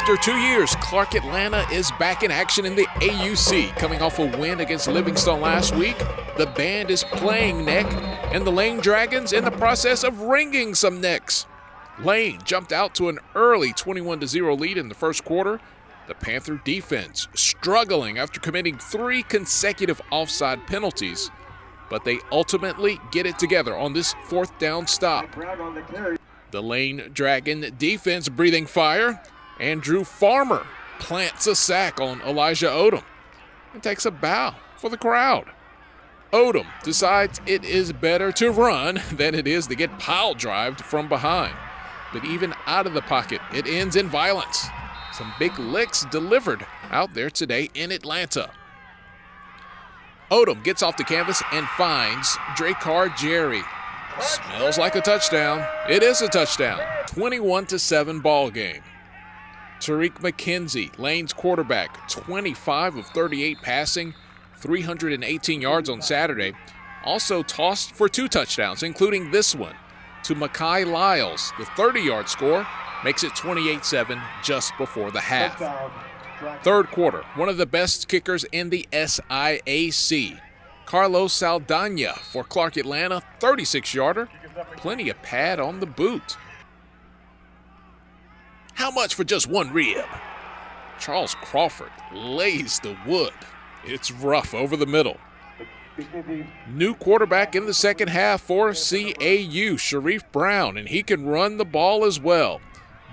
After 2 years, Clark Atlanta is back in action in the AUC. Coming off a win against Livingstone last week, the band is playing neck, and the Lane Dragons in the process of wringing some necks. Lane jumped out to an early 21-0 lead in the first quarter. The Panther defense struggling after committing 3 consecutive offside penalties, but they ultimately get it together on this 4th down stop. The Lane Dragon defense breathing fire. Andrew Farmer plants a sack on Elijah Odom and takes a bow for the crowd. Odom decides it is better to run than it is to get pile-drived from behind. But even out of the pocket, it ends in violence. Some big licks delivered out there today in Atlanta. Odom gets off the canvas and finds Dracar Jerry. Smells like a touchdown. It is a touchdown. 21-7 ball game. Tariq McKenzie, Lane's quarterback, 25 of 38 passing, 318 yards on Saturday. Also tossed for 2 touchdowns, including this one to Mekhi Lyles. The 30-yard score makes it 28-7 just before the half. Third quarter, one of the best kickers in the SIAC. Carlos Saldana for Clark Atlanta, 36-yarder. Plenty of pad on the boot. How much for just 1 rib? Charles Crawford lays the wood. It's rough over the middle. New quarterback in the second half for CAU, Sharif Brown, and he can run the ball as well.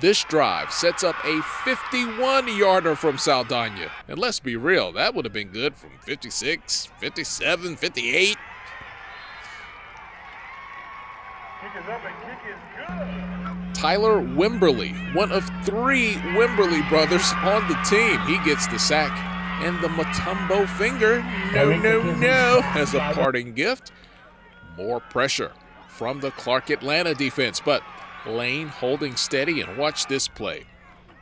This drive sets up a 51-yarder from Saldana. And let's be real, that would have been good from 56, 57, 58. Tyler Wimberly, one of 3 Wimberly brothers on the team. He gets the sack and the Matumbo finger, no, as a parting gift. More pressure from the Clark Atlanta defense, but Lane holding steady, and watch this play.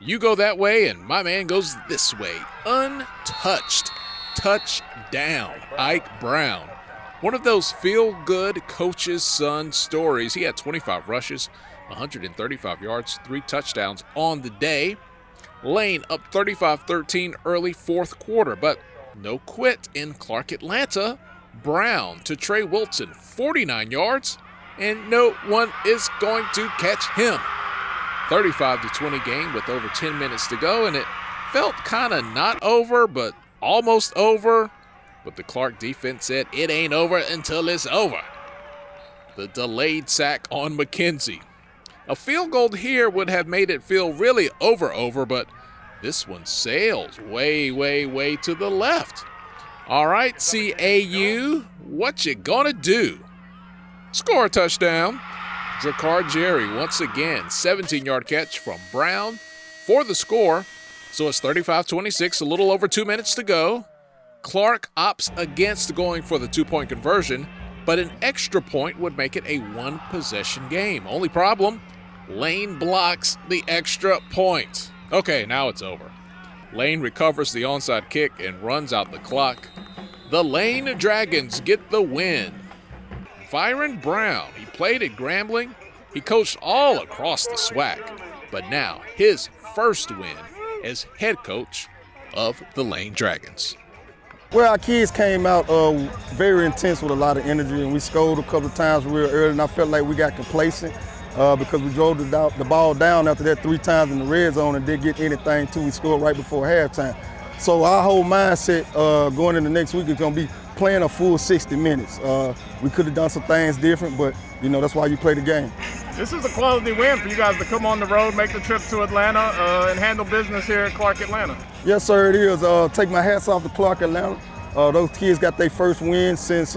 You go that way, and my man goes this way. Untouched. Touchdown. Ike Brown. One of those feel-good coach's son stories. He had 25 rushes, 135 yards, 3 touchdowns on the day. Lane up 35-13 early 4th quarter, but no quit in Clark Atlanta. Brown to Trey Wilson, 49 yards. And no one is going to catch him. 35-20 game with over 10 minutes to go, and it felt kind of not over, but almost over. But the Clark defense said it ain't over until it's over. The delayed sack on McKenzie. A field goal here would have made it feel really over, but this one sails way to the left. All right, CAU, what you gonna do? Score a touchdown. Dracar Jerry once again, 17-yard catch from Brown for the score. So it's 35-26, a little over 2 minutes to go. Clark opts against going for the 2-point conversion, but an extra point would make it a 1-possession game. Only problem, Lane blocks the extra point. Okay, now it's over. Lane recovers the onside kick and runs out the clock. The Lane Dragons get the win. Byron Brown, he played at Grambling. He coached all across the SWAC, but now his first win as head coach of the Lane Dragons. Well, our kids came out very intense with a lot of energy, and we scored a couple of times real early, and I felt like we got complacent because we drove the ball down after that 3 times in the red zone and didn't get anything till we scored right before halftime. So our whole mindset going into next week is going to be playing a full 60 minutes. We could have done some things different, but that's why you play the game. This is a quality win for you guys to come on the road, make the trip to Atlanta, and handle business here at Clark Atlanta. Yes, sir, it is. Take my hats off to Clark Atlanta. Those kids got their first win since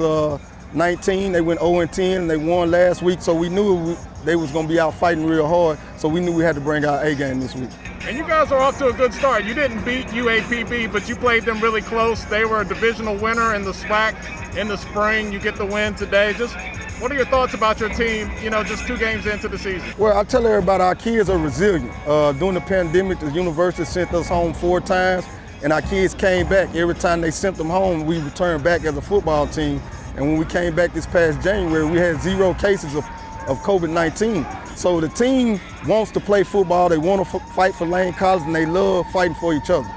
19. They went 0-10, and they won last week, so we knew they was going to be out fighting real hard, so we knew we had to bring our A game this week. And you guys are off to a good start. You didn't beat UAPB, but you played them really close. They were a divisional winner in the SWAC in the spring. You get the win today. Just what are your thoughts about your team, just 2 games into the season? Well, I tell everybody our kids are resilient. During the pandemic, the university sent us home 4 times, and our kids came back. Every time they sent them home, we returned back as a football team. And when we came back this past January, we had 0 cases of COVID-19. So the team wants to play football. They want to fight for Lane College, and they love fighting for each other.